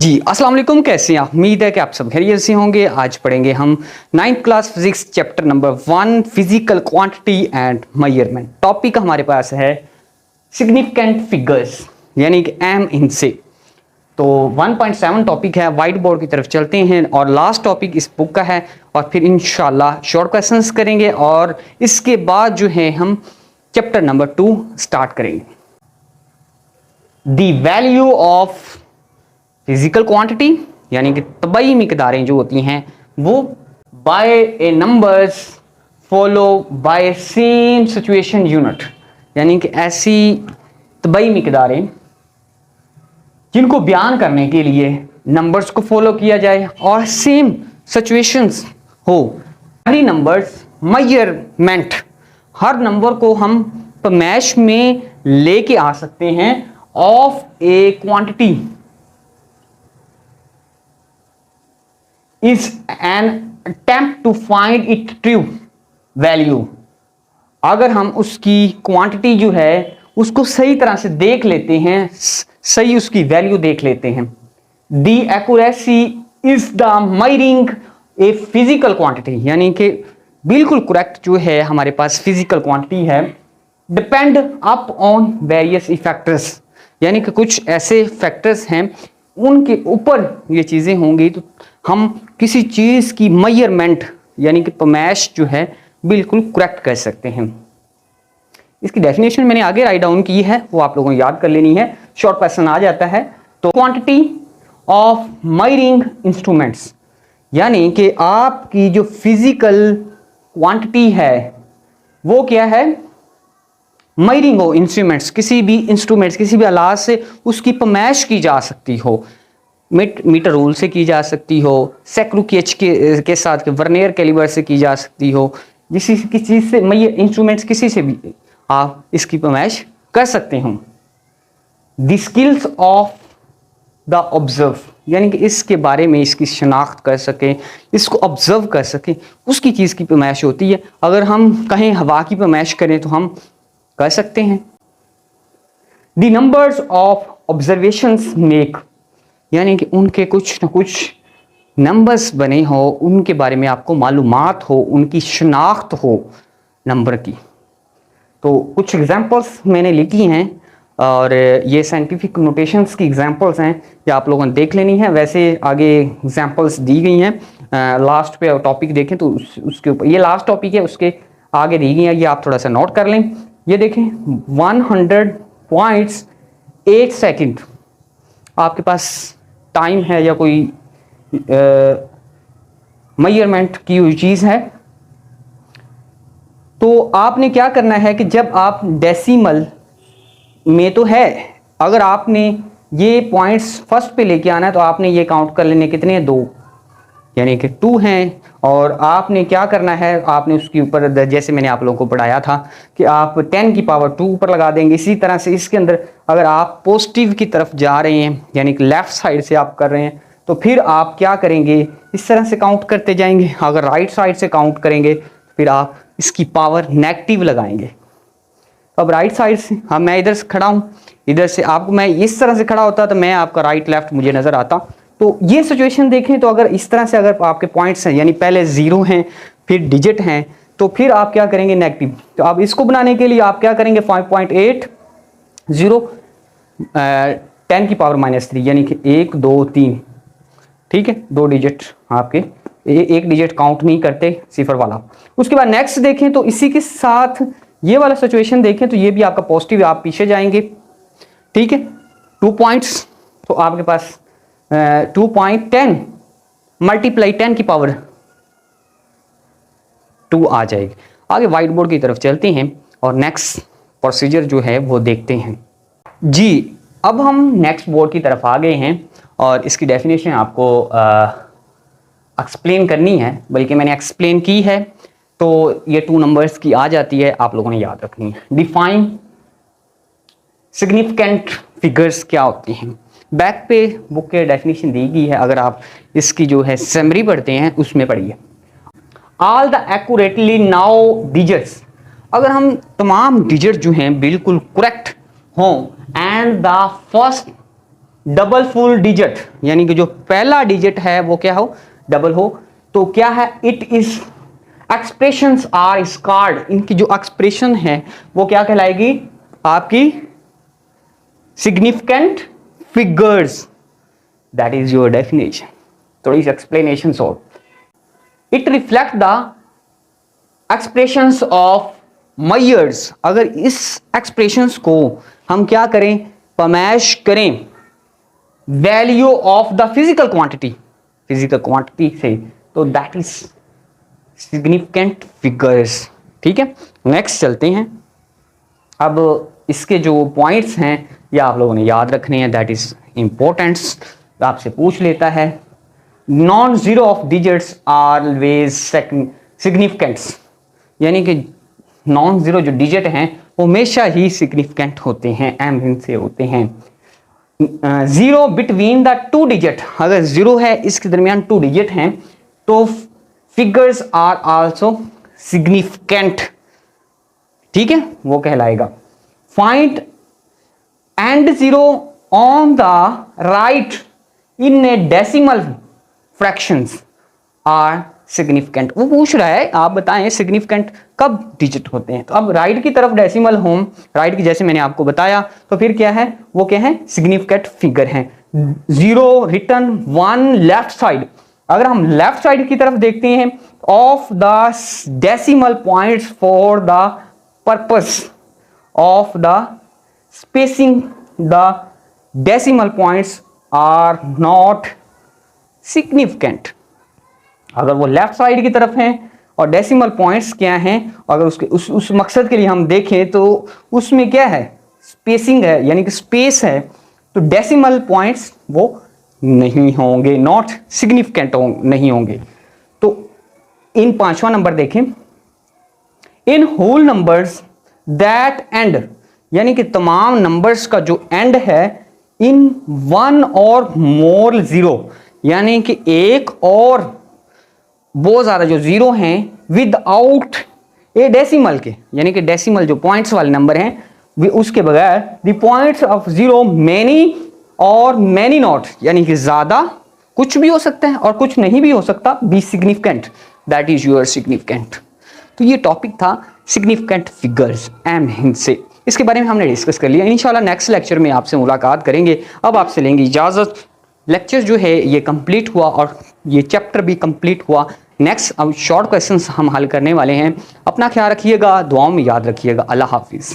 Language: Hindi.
जी अस्सलाम वालेकुम, कैसे हैं आप? उम्मीद है कि आप सब खैरियत से होंगे। आज पढ़ेंगे हम 9th class physics chapter number 1 physical quantity and measurement. Topic हमारे पास है सिग्निफिकेंट फिगर्स यानी कि एम इनसे। तो 1.7 टॉपिक है, व्हाइट बोर्ड की तरफ चलते हैं और लास्ट टॉपिक इस बुक का है और फिर इंशाल्लाह शॉर्ट क्वेश्चंस करेंगे और इसके बाद जो है हम चैप्टर नंबर 2 स्टार्ट करेंगे। The value of physical quantity यानी कि तबई मिकदारें जो होती हैं वो by a numbers follow by same situation unit, यानी कि ऐसी तबई मिकदारें जिनको बयान करने के लिए नंबर्स को फॉलो किया जाए और सेम सिचुएशंस हो। एवरी नंबर्स मेजरमेंट, हर नंबर को हम पैमाइश में लेके आ सकते हैं of A quantity is an attempt to find its true value। अगर हम उसकी क्वांटिटी जो है उसको सही तरह से देख लेते हैं, सही उसकी वैल्यू देख लेते हैं। The accuracy is the measuring a physical quantity, यानी कि बिल्कुल करेक्ट जो है हमारे पास फिजिकल क्वांटिटी है। Depend up on various factors, यानी कि कुछ ऐसे फैक्टर्स हैं उनके ऊपर ये चीज़ें होंगी तो हम किसी चीज़ की मेजरमेंट यानी कि पैमाइश जो है बिल्कुल करेक्ट कर सकते हैं। इसकी डेफिनेशन मैंने आगे राइट डाउन की है, वो आप लोगों को याद कर लेनी है, शॉर्ट क्वेश्चन आ जाता है। तो क्वांटिटी ऑफ मेजरिंग इंस्ट्रूमेंट्स, यानी कि आपकी जो फिजिकल क्वांटिटी है वो क्या है? मेजरिंग हो इंस्ट्रूमेंट्स, किसी भी इंस्ट्रूमेंट्स किसी भी आलात से उसकी पैमाइश की जा सकती हो। मीटर रूल से की जा सकती हो, सेक्रू केच के साथ के वर्नियर कैलिबर से की जा सकती हो, किसी चीज़ से इंस्ट्रूमेंट्स किसी से भी आप इसकी पैमाइश कर सकते हो। The skills of the observe, यानी कि इसके बारे में इसकी शनाख्त कर सकें, इसको ऑब्जर्व कर सकें, उसकी चीज़ की पैमाइश होती है। अगर हम कहें हवा की पैमाइश करें तो हम कर सकते हैं। The numbers of observations make, यानी कि उनके कुछ न कुछ नंबर्स बने हो, उनके बारे में आपको मालूमात हो, उनकी शनाख्त हो नंबर की। तो कुछ एग्जांपल्स मैंने लिखी हैं और ये साइंटिफिक नोटेशंस की एग्जांपल्स हैं, ये आप लोगों ने देख लेनी है। वैसे आगे एग्जांपल्स दी गई हैं, लास्ट पे टॉपिक देखें तो उसके ऊपर ये लास्ट टॉपिक है, उसके आगे दी गई है, ये आप थोड़ा सा नोट कर लें। ये देखें 100.8 सेकंड आपके पास टाइम है या कोई मेजरमेंट की हुई चीज़ है। तो आपने क्या करना है कि जब आप डेसिमल में तो है, अगर आपने ये पॉइंट्स फर्स्ट पे लेके आना है तो आपने ये काउंट कर लेने कितने हैं, 2, यानी कि 2 हैं। और आपने क्या करना है, आपने उसके ऊपर जैसे मैंने आप लोगों को पढ़ाया था कि आप 10 की पावर 2 ऊपर लगा देंगे। इसी तरह से इसके अंदर अगर आप पॉजिटिव की तरफ जा रहे हैं यानी कि लेफ्ट साइड से आप कर रहे हैं तो फिर आप क्या करेंगे, इस तरह से काउंट करते जाएंगे। अगर राइट साइड से काउंट करेंगे तो फिर आप इसकी पावर नेगेटिव लगाएंगे। अब राइट साइड से मैं इधर से खड़ा हूँ, इधर से आपको मैं इस तरह से खड़ा होता तो मैं आपका राइट लेफ्ट मुझे नज़र आता। तो ये सिचुएशन देखें तो अगर इस तरह से अगर आपके पॉइंट्स हैं यानी पहले 0 हैं फिर डिजिट हैं तो फिर आप क्या करेंगे, नेगेटिव। तो अब इसको बनाने के लिए आप क्या करेंगे, 5.8 0 10 की पावर -3 यानी कि 1 2 3, ठीक है, 2 डिजिट आपके, एक डिजिट काउंट नहीं करते सिफर वाला। उसके बाद नेक्स्ट देखें तो इसी के साथ ये वाला सिचुएशन देखें तो ये भी आपका पॉजिटिव, आप पीछे जाएंगे, ठीक है, 2 पॉइंट्स तो आपके पास 2.10 मल्टीप्लाई 10 की पावर 2 आ जाएगी। आगे व्हाइट बोर्ड की तरफ चलते हैं और नेक्स्ट प्रोसीजर जो है वो देखते हैं। जी अब हम नेक्स्ट बोर्ड की तरफ आ गए हैं और इसकी डेफिनेशन आपको एक्सप्लेन करनी है, बल्कि मैंने एक्सप्लेन की है। तो ये 2 नंबर्स की आ जाती है, आप लोगों ने याद रखनी है। डिफाइन सिग्निफिकेंट फिगर्स क्या होती हैं, बैक पे बुक के डेफिनेशन दी गई है, अगर आप इसकी जो है समरी पढ़ते हैं उसमें पढ़िए। All the accurately now digits, अगर हम तमाम डिजिट जो हैं बिल्कुल करेक्ट हों and the first double full digit, यानी कि जो पहला डिजिट है वो क्या हो, डबल हो, तो क्या है, it is expressions are scored, इनकी जो एक्सप्रेशन है वो क्या कहलाएगी, आपकी significant figures, that is your definition. थोड़ी सी एक्सप्लेनेशन और, it reflect the expressions of measures, अगर इस एक्सप्रेशंस को हम क्या करें, पमैश करें value of the physical quantity, physical quantity से, तो दैट इज सिग्निफिकेंट फिगर्स। ठीक है, नेक्स्ट चलते हैं। अब इसके जो पॉइंट्स हैं ये आप लोगों ने याद रखने हैं, दैट इज इंपॉर्टेंट्स, आपसे पूछ लेता है। Non zero of digits are always significants, यानी कि नॉन जीरो जो डिजिट हैं वो हमेशा ही सिग्निफिकेंट होते हैं, एम से होते हैं। Zero between the two digit, अगर जीरो है इसके दरमियान टू डिजिट हैं तो फिगर्स आर आल्सो सिग्निफिकेंट। ठीक है, वो कहलाएगा। Find end zero on the right in a decimal fractions are significant. वो पूछ रहा है आप बताएं सिग्निफिकेंट कब डिजिट होते हैं, तो अब राइट की तरफ डेसिमल होम, राइट की जैसे मैंने आपको बताया, तो फिर क्या है, वो क्या है, सिग्निफिकेंट फिगर है। Zero return one left side, अगर हम लेफ्ट साइड की तरफ देखते हैं, of the decimal points for the purpose of the spacing, the decimal points are not significant. अगर वो लेफ्ट साइड की तरफ हैं और डेसिमल पॉइंट्स क्या हैं, अगर उसके उस मकसद के लिए हम देखें तो उसमें क्या है, स्पेसिंग है, यानी कि स्पेस है, तो डेसिमल पॉइंट्स वो नहीं होंगे, नॉट सिग्निफिकेंट नहीं होंगे। तो इन पांचवा नंबर देखें, in whole numbers that end, यानी कि तमाम नंबर्स का जो एंड है इन वन और मोर जीरो, यानी कि एक और बहुत ज्यादा जो जीरो हैं विदाउट ए डेसिमल के, यानी कि डेसिमल जो पॉइंट्स वाले नंबर हैं उसके बगैर, the points of zero many और मैनी नॉट, यानी कि ज्यादा कुछ भी हो सकता है और कुछ नहीं भी हो सकता, be significant, that is your significant. तो ये टॉपिक था सिग्निफिकेंट फिगर्स एम हिंद से, इसके बारे में हमने डिस्कस कर लिया। इंशाल्लाह नेक्स्ट लेक्चर में आपसे मुलाकात करेंगे। अब आपसे लेंगे इजाजत। लेक्चर जो है ये कंप्लीट हुआ और ये चैप्टर भी कंप्लीट हुआ। नेक्स्ट अब शॉर्ट क्वेश्चंस हम हल करने वाले हैं। अपना ख्याल रखिएगा, दुआओं में याद रखिएगा। अल्लाह हाफिज़।